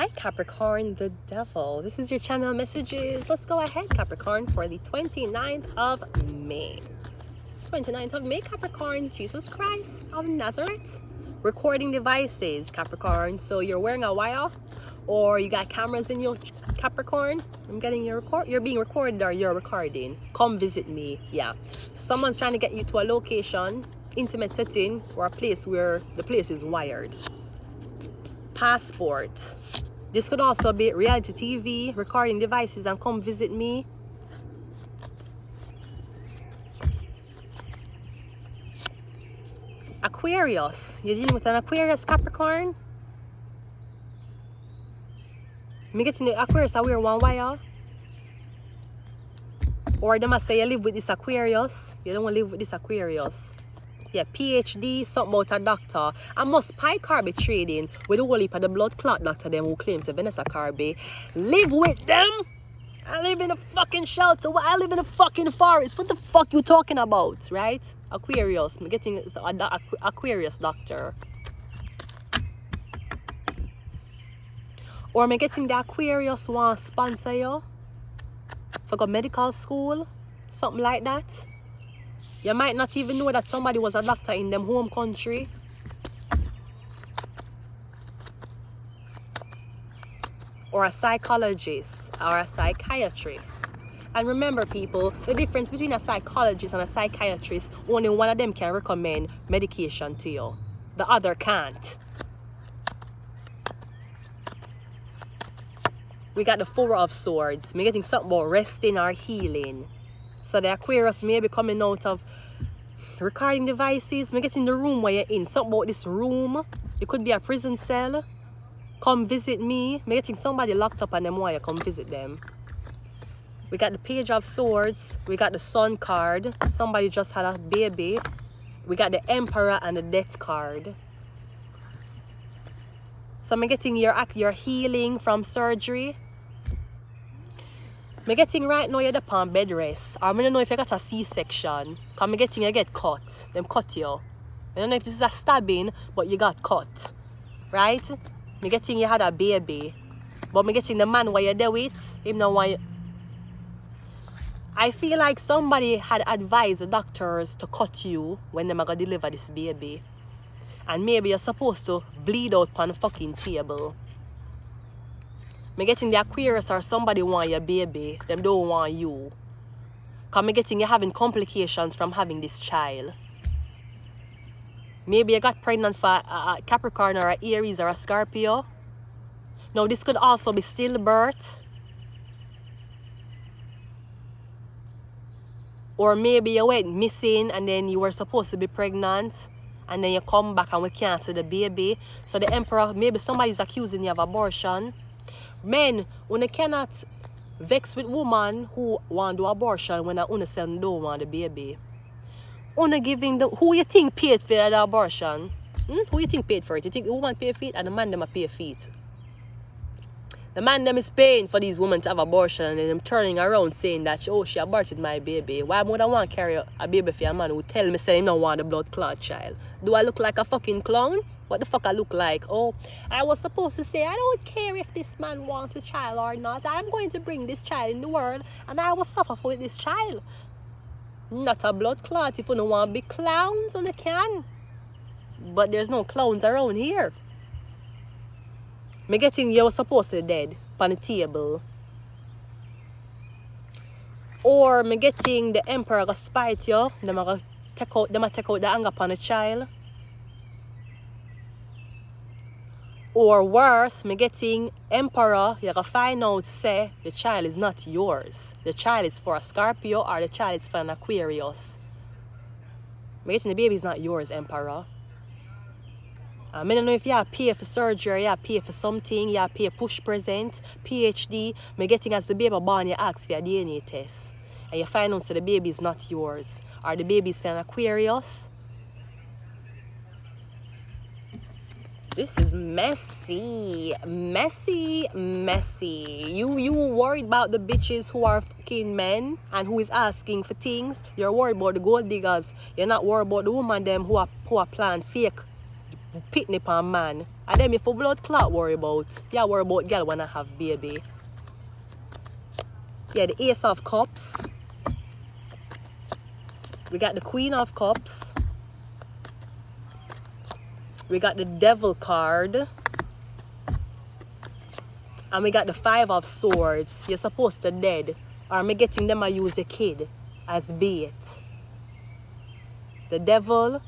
Hi Capricorn, the devil. This is your channel messages. Let's go ahead, Capricorn, for the 29th of May. 29th of May, Capricorn, Jesus Christ of Nazareth. Recording devices, Capricorn. So you're wearing a wire or you got cameras in your Capricorn. I'm getting your record. You're being recorded or you're recording. Come visit me. Yeah. Someone's trying to get you to a location, intimate setting, or a place where the place is wired. Passport. This could also be reality TV, recording devices, and come visit me. Aquarius. You're dealing with an Aquarius, Capricorn? Me getting the Aquarius, I wear one wire. Or they must say you live with this Aquarius. You don't want to live with this Aquarius. Yeah, PhD, something about a doctor. I must Pi Carby trading with the whole heap of the blood clot doctor them who claims that Vanessa Carby live with them. I live in a fucking shelter. I live in a fucking forest. What the fuck you talking about, right? Aquarius. I'm getting an Aquarius doctor. Or am I getting the Aquarius one sponsor you for go medical school? Something like that. You might not even know that somebody was a doctor in them home country. Or a psychologist or a psychiatrist. And remember, people, the difference between a psychologist and a psychiatrist, only one of them can recommend medication to you. The other can't. We got the Four of Swords. We're getting something about resting or healing. So the Aquarius may be coming out of recording devices. We're getting the room where you're in. Something about this room. It could be a prison cell. Come visit me. We're getting somebody locked up and them why you come visit them. We got the Page of Swords. We got the Sun card. Somebody just had a baby. We got the Emperor and the Death card. So I'm getting your healing from surgery. I'm getting right now you're upon bed rest. Or I don't know if you got a C-section. Because I'm getting you get cut. Them cut you. I don't know if this is a stabbing, but you got cut. Right? I'm getting you had a baby. But I'm getting the man where you're there with. Him no want you. I feel like somebody had advised the doctors to cut you when they're going to deliver this baby. And maybe you're supposed to bleed out on the fucking table. Me getting the Aquarius or somebody want your baby. Them don't want you. Because me getting you having complications from having this child. Maybe you got pregnant for a Capricorn or a Aries or a Scorpio. Now this could also be stillbirth. Or maybe you went missing and then you were supposed to be pregnant. And then you come back and we can't see the baby. So the Emperor, maybe somebody's accusing you of abortion. Men, when you cannot vex with women who want to do abortion when they don't want the baby. Giving the, who you think paid for the abortion? Who you think paid for it? You think the woman pay for it and the man them pay for it? The man them is paying for these women to have abortion and them turning around saying that, oh, she aborted my baby. Why would I want to carry a baby for a man who tell me saying he don't want a blood clot child? Do I look like a fucking clown? What the fuck I look like? Oh, I was supposed to say, I don't care if this man wants a child or not. I'm going to bring this child in the world and I will suffer for this child. Not a blood clot. If you don't want to be clowns, you can. But there's no clowns around here. Me getting you supposed to be dead on the table. Or me getting the Emperor to spite you. Them a take out the anger upon the child. Or worse, me getting Emperor, you can find out say the child is not yours. The child is for a Scorpio or the child is for an Aquarius. Me getting the baby is not yours, Emperor. I don't know if you have pay for surgery, you have pay for something, you have pay push present, PhD. Me getting as the baby born, you ask for a DNA test. And you find out that the baby is not yours. Or the baby is for an Aquarius. This is messy. Messy. You worried about the bitches who are fucking men and who is asking for things. You're worried about the gold diggers. You're not worried about the woman them who are planned fake pitney pan man And then if you blood clot worry about, yeah, worry about girl when I have baby. Yeah, the Ace of Cups. We got the Queen of Cups. We got the Devil card. And we got the Five of Swords. You're supposed to dead. Or am I getting them to use a kid as bait? The Devil.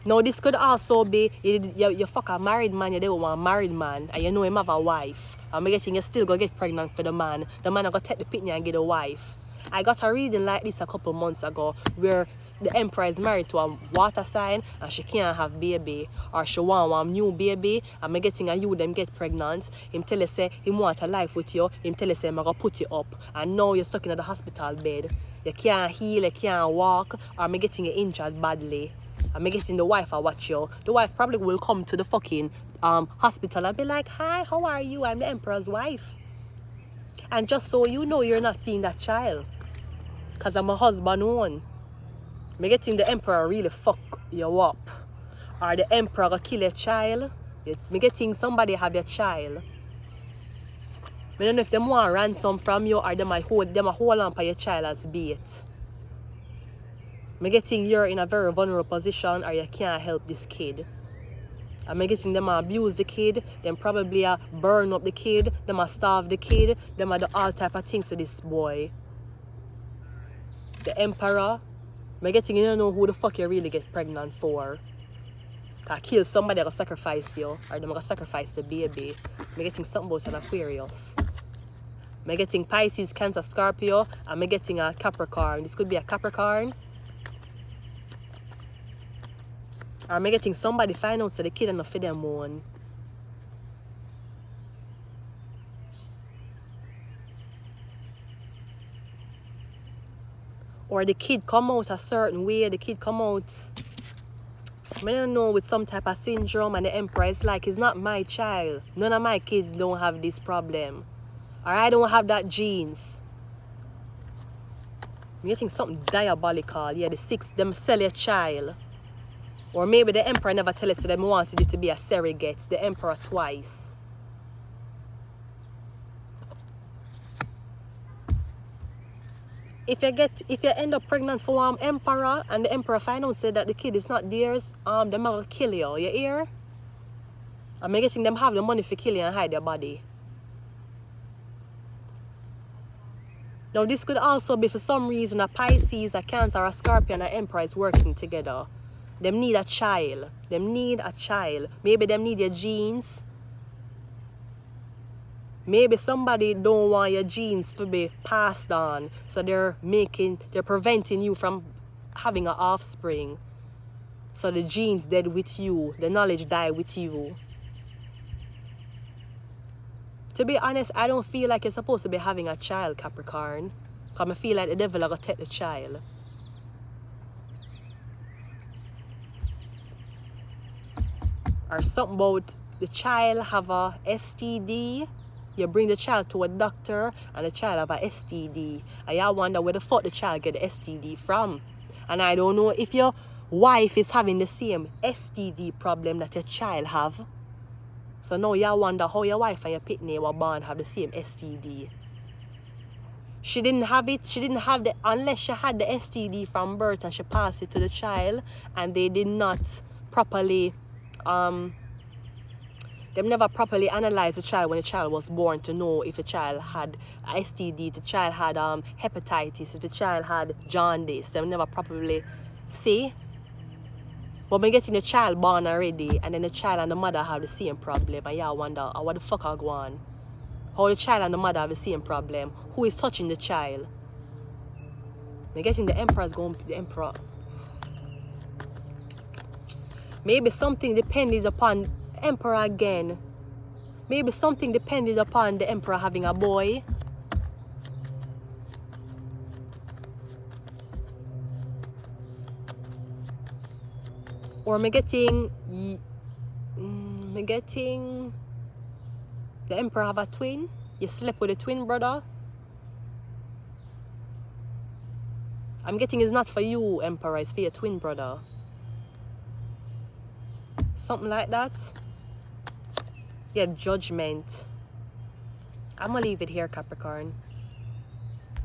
Now this could also be, you fuck a married man, you don't want a married man, and you know him have a wife. Am I getting you still go get pregnant for the man? The man gonna take the pitney and get a wife. I got a reading like this a couple months ago where the Emperor is married to a water sign and she can't have baby, or she want one new baby and me getting a you them get pregnant. Him tell you say him want a life with you, him tell you say I'm gonna put you up, and now you're stuck in the hospital bed. You can't heal, you can't walk, or me getting you injured badly. I'm getting the wife I watch you. The wife probably will come to the fucking hospital and be like, hi, how are you? I'm the Emperor's wife. And just so you know, you're not seeing that child. Because I'm a husband one. I'm getting the Emperor really fuck you up. Or the Emperor gonna kill your child. I'm getting somebody have your child. I don't know if them want ransom from you or them a hold on for your child as bait. I'm getting you're in a very vulnerable position or you can't help this kid. I'm getting them abuse the kid, them probably burn up the kid, them starve the kid, them do all type of things to this boy. The Emperor, I'm getting you don't know who the fuck you really get pregnant for. Cause kill somebody gonna sacrifice you, or them gonna sacrifice the baby. I'm getting something about an Aquarius. I'm getting Pisces, Cancer, Scorpio, and I'm getting a Capricorn. This could be a Capricorn. Or am I getting somebody find out so the kid enough for them one? Or the kid come out a certain way, the kid come out, I don't know, with some type of syndrome, and the Emperor is like, it's not my child. None of my kids don't have this problem. Or I don't have that genes. I'm getting something diabolical. Yeah, the six, them sell your child. Or maybe the Emperor never tell us that they wanted you to be a surrogate. The Emperor twice. If you end up pregnant for Emperor and the Emperor find out say that the kid is not theirs, them gonna kill you. You hear? I'm getting them have the money for kill you and hide your body. Now this could also be for some reason a Pisces, a Cancer, a Scorpio, and an Emperor is working together. Them need a child. Them need a child. Maybe them need your genes. Maybe somebody don't want your genes to be passed on. So they're preventing you from having an offspring. So the genes dead with you. The knowledge die with you. To be honest, I don't feel like you're supposed to be having a child, Capricorn. Because I feel like the devil are going to take the child. Or something about the child have a STD. You bring the child to a doctor and the child have a STD. And y'all wonder where the fuck the child get the STD from. And I don't know if your wife is having the same STD problem that your child have. So now y'all wonder how your wife and your pitney were born have the same STD. She didn't have it. She didn't have the, unless she had the STD from birth and she passed it to the child and they did not properly they never properly analyzed the child when the child was born to know if the child had STD, if the child had hepatitis, if the child had jaundice. They never properly see. But when getting the child born already and then the child and the mother have the same problem, and y'all wonder what the fuck are going on? How the child and the mother have the same problem? Who is touching the child? When getting the Emperor's going the Emperor. Maybe something depended upon Emperor again. Maybe something depended upon the Emperor having a boy. Or am I getting the Emperor have a twin? You slept with a twin brother? I'm getting it's not for you, Emperor, it's for your twin brother. Something like that. Yeah, judgment. I'm gonna leave it here, Capricorn.